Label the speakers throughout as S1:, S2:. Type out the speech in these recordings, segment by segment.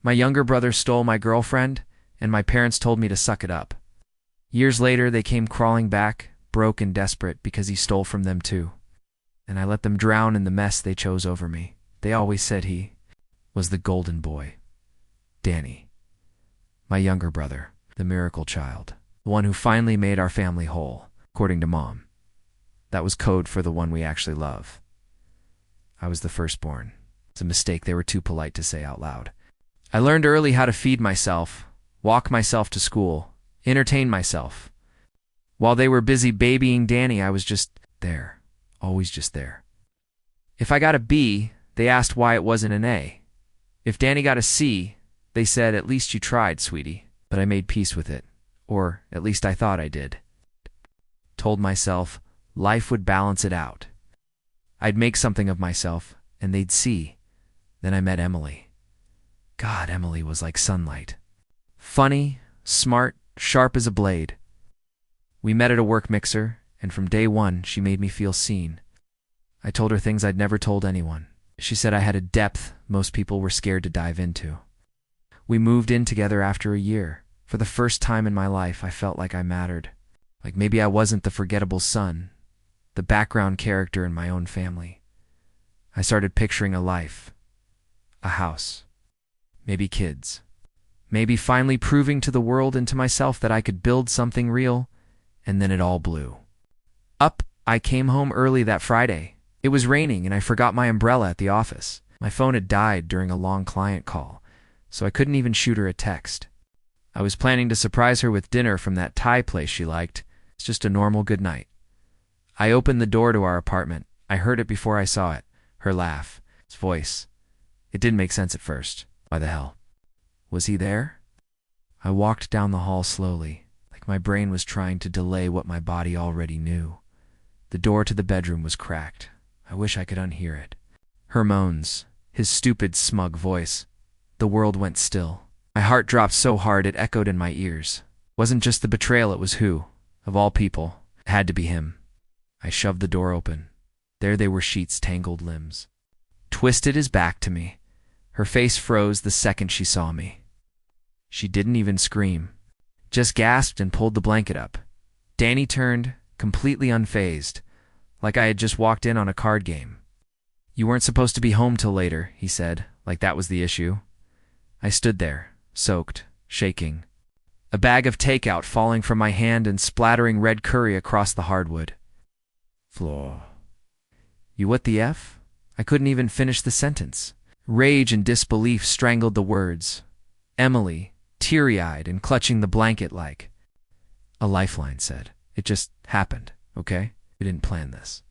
S1: My younger brother stole my girlfriend, and my parents told me to suck it up. Years later, they came crawling back, broke and desperate, because he stole from them too. And I let them drown in the mess they chose over me. They always said he was the golden boy. Danny, my younger brother, the miracle child, the one who finally made our family whole, according to Mom. That was code for the one we actually love. I was the firstborn. It's a mistake they were too polite to say out loud. I learned early how to feed myself, walk myself to school, entertain myself. While they were busy babying Danny, I was just there, always just there. If I got a B, they asked why it wasn't an A. If Danny got a C, they said, "At least you tried, sweetie." But I made peace with it, or at least I thought I did. Told myself life would balance it out. I'd make something of myself, and they'd see. Then I met Emily. God, Emily was like sunlight. Funny, smart, sharp as a blade. We met at a work mixer, and from day one, she made me feel seen. I told her things I'd never told anyone. She said I had a depth most people were scared to dive into. We moved in together after a year. For the first time in my life, I felt like I mattered. Like maybe I wasn't the forgettable son, the background character in my own family. I started picturing a life, a house, maybe kids, maybe finally proving to the world and to myself that I could build something real, and then it all blew up. I came home early that Friday. It was raining and I forgot my umbrella at the office. My phone had died during a long client call, so I couldn't even shoot her a text. I was planning to surprise her with dinner from that Thai place she liked. It's just a normal good night. I opened the door to our apartment. I heard it before I saw it. Her laugh, his voice. It didn't make sense at first. Why the hell? Was he there? I walked down the hall slowly, like my brain was trying to delay what my body already knew. The door to the bedroom was cracked. I wish I could unhear it. Her moans, his stupid, smug voice. The world went still. My heart dropped so hard it echoed in my ears. Wasn't just the betrayal, it was who. Of all people, it had to be him. I shoved the door open. There they were, sheets, tangled limbs. Twisted his back to me. Her face froze the second she saw me. She didn't even scream, just gasped and pulled the blanket up. Danny turned, completely unfazed, like I had just walked in on a card game. "You weren't supposed to be home till later," he said, like that was the issue. I stood there, soaked, shaking. A bag of takeout falling from my hand and splattering red curry across the hardwood floor. "You what the F?" I couldn't even finish the sentence. Rage and disbelief strangled the words. Emily, teary-eyed and clutching the blanket like a lifeline, said, "It just happened, okay? We didn't plan this."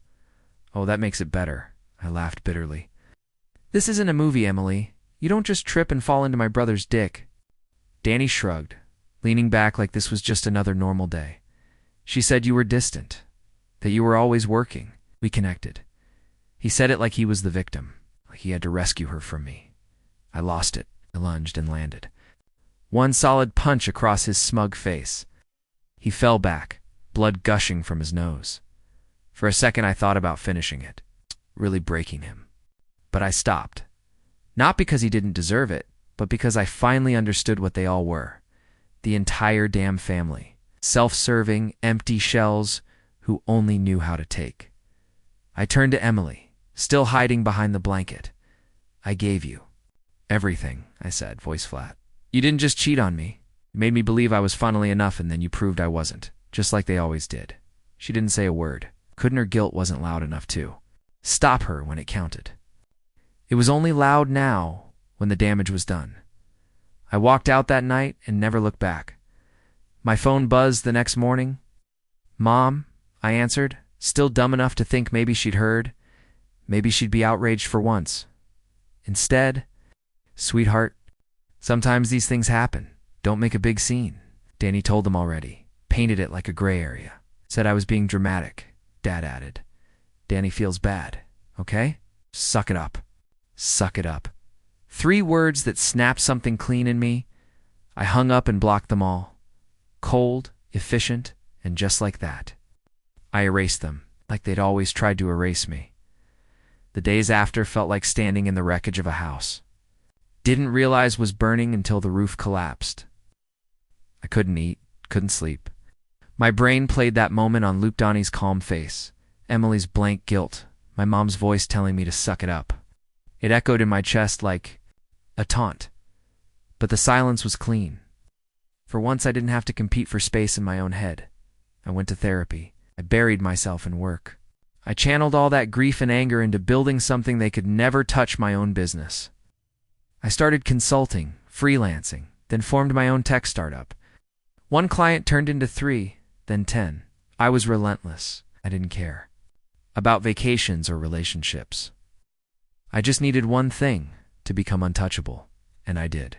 S1: "Oh, that makes it better," I laughed bitterly. "This isn't a movie, Emily. You don't just trip and fall into my brother's dick." Danny shrugged, leaning back like this was just another normal day. "She said you were distant, that you were always working." We connected. He said it like he was the victim, like he had to rescue her from me. I lost it. I lunged and landed. One solid punch across his smug face. He fell back, blood gushing from his nose. For a second I thought about finishing it, really breaking him. But I stopped. Not because he didn't deserve it, but because I finally understood what they all were. The entire damn family. Self-serving, empty shells who only knew how to take. I turned to Emily, still hiding behind the blanket. "I gave you everything," I said, voice flat. "You didn't just cheat on me. You made me believe I was funnily enough, and then you proved I wasn't, just like they always did." She didn't say a word. Couldn't her guilt wasn't loud enough too? Stop her when it counted. It was only loud now when the damage was done. I walked out that night and never looked back. My phone buzzed the next morning. "Mom," I answered, still dumb enough to think maybe she'd heard. Maybe she'd be outraged for once. Instead, "Sweetheart, sometimes these things happen. Don't make a big scene." Danny told them already. Painted it like a gray area. Said I was being dramatic. Dad added, "Danny feels bad, okay? Suck it up. Suck it up." 3 words that snapped something clean in me. I hung up and blocked them all. Cold, efficient, and just like that. I erased them, like they'd always tried to erase me. The days after felt like standing in the wreckage of a house. Didn't realize was burning until the roof collapsed. I couldn't eat, couldn't sleep. My brain played that moment on loop. Donnie's calm face, Emily's blank guilt, my mom's voice telling me to suck it up. It echoed in my chest like a taunt. But the silence was clean. For once I didn't have to compete for space in my own head. I went to therapy. I buried myself in work. I channeled all that grief and anger into building something they could never touch: my own business. I started consulting, freelancing, then formed my own tech startup. One client turned into 3, then 10. I was relentless. I didn't care about vacations or relationships. I just needed one thing: to become untouchable, and I did.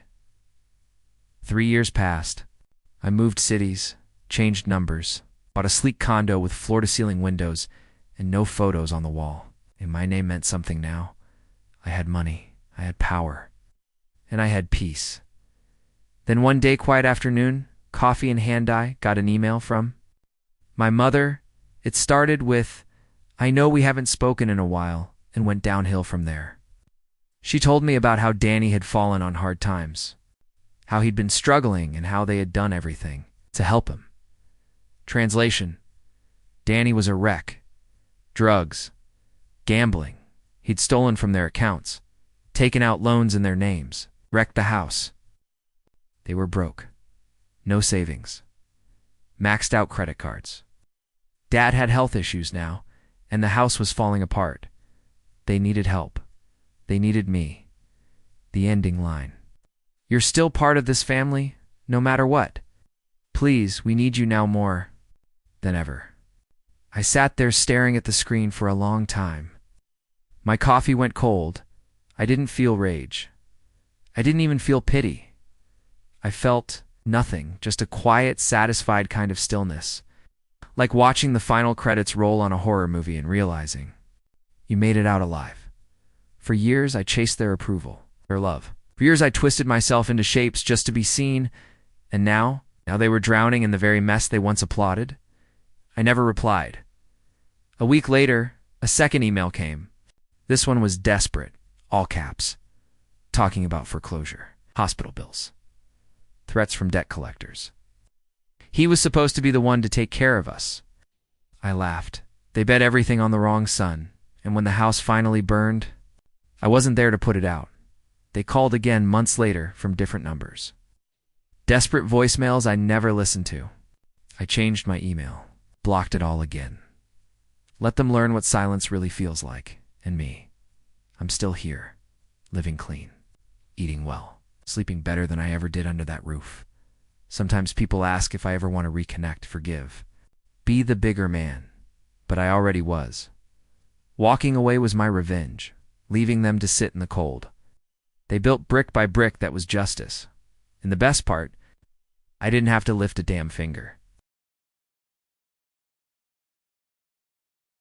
S1: 3 years passed. I moved cities, changed numbers, bought a sleek condo with floor-to-ceiling windows and no photos on the wall. And my name meant something now. I had money, I had power, and I had peace. Then one day, quiet afternoon, coffee in hand, I got an email from my mother. It started with, "I know we haven't spoken in a while," and went downhill from there. She told me about how Danny had fallen on hard times, how he'd been struggling, and how they had done everything to help him. Translation: Danny was a wreck. Drugs, gambling. He'd stolen from their accounts, taken out loans in their names, wrecked the house. They were broke. No savings. Maxed out credit cards. Dad had health issues now, and the house was falling apart. They needed help. They needed me. The ending line: "You're still part of this family, no matter what. Please, we need you now more than ever." I sat there staring at the screen for a long time. My coffee went cold. I didn't feel rage. I didn't even feel pity. I felt nothing, just a quiet, satisfied kind of stillness, like watching the final credits roll on a horror movie and realizing, you made it out alive. For years, I chased their approval, their love. For years, I twisted myself into shapes just to be seen, and now they were drowning in the very mess they once applauded. I never replied. A week later, a second email came. This one was desperate, all caps, talking about foreclosure, hospital bills, threats from debt collectors. He was supposed to be the one to take care of us. I laughed. They bet everything on the wrong son, and when the house finally burned, I wasn't there to put it out. They called again months later from different numbers. Desperate voicemails I never listened to. I changed my email, blocked it all again. Let them learn what silence really feels like. And me, I'm still here, living clean, eating well, sleeping better than I ever did under that roof. Sometimes people ask if I ever want to reconnect, forgive, be the bigger man, but I already was. Walking away was my revenge, leaving them to sit in the cold. They built brick by brick. That was justice. And the best part, I didn't have to lift a damn finger.